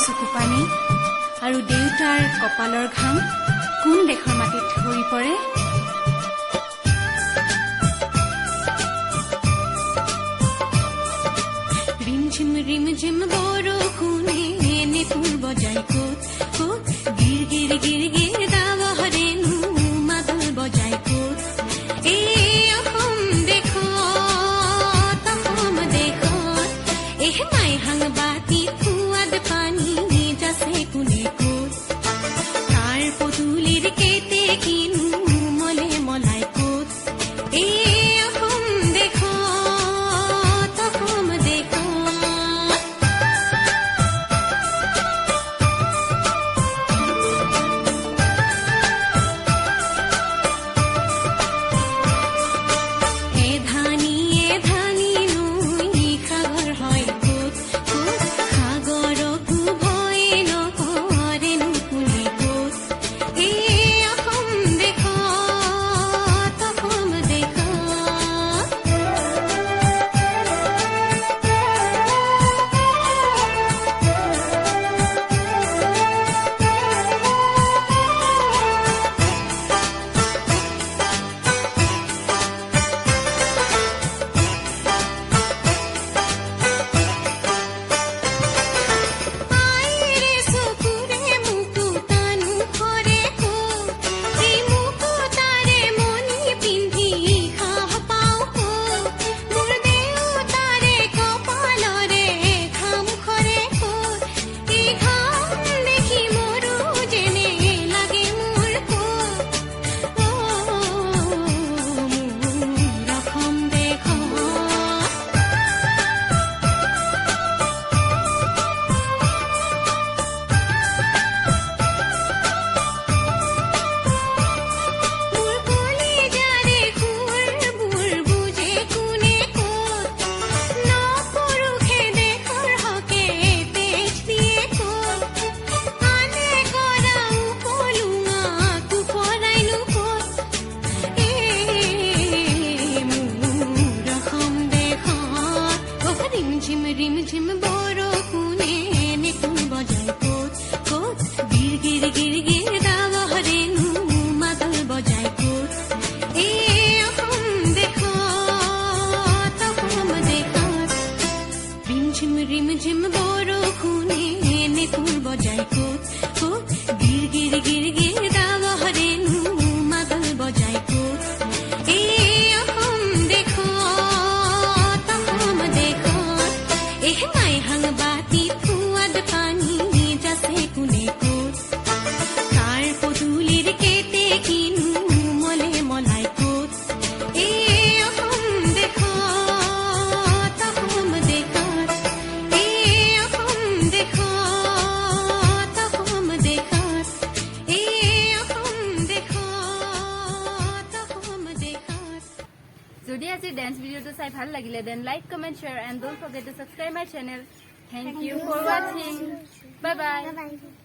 চকু পানী আৰু দেউতাৰ কপালৰ ঘাম কোন দেশৰ মাটিত সৰি পৰে। ৰিমঝিম ৰিমঝিম বৰষুণে নেপুৰ বজাই ক'ত ক'ত গিৰ গিৰ গিৰ গিৰ দাৱহৰেনো মাদল বজাই ক'ত। এই অসম দেশত মাই হাংবাতি ফুৱাদ পানী যাছে কোনে ক'ত। তাৰ পদূলিৰ কেতে কিনো মলে মলাই ক'ত। এই অসম দেশত অসম দেশত রিমঝিম বৰষুণে নেপুৰ বজাই ক'ত ক'ত গিৰ গিৰ গিৰ গিৰ দাৱহৰেনো মাদল বজাই ক'ত। এই অসম দেশত অসম দেশত ৰিমঝিম ৰিমঝিম বৰষুণে নেপুৰ বজাই ক'ত ক'ত গিৰ গিৰ গিৰ গিৰ দাৱহৰেনো মাদল বজাই ক'ত। এই অসম দেশত অসম দেশত মাই হাংবাতি ফুৱাদ পানী যাছে কোনে ক'ত। তাৰ পদূলিৰ কেতে কিনো মলে মলাই ক'ত। এই অসম দেশত অসম দেশত এই অসম দেশত অসম দেশত এই অসম দেশত অসম দেশত। যদি আজি ডেন্স ভিডিঅ'টো চাই ভাল লাগিলে then like comment share and don't forget to subscribe my channel. Thank you for watching. Bye bye.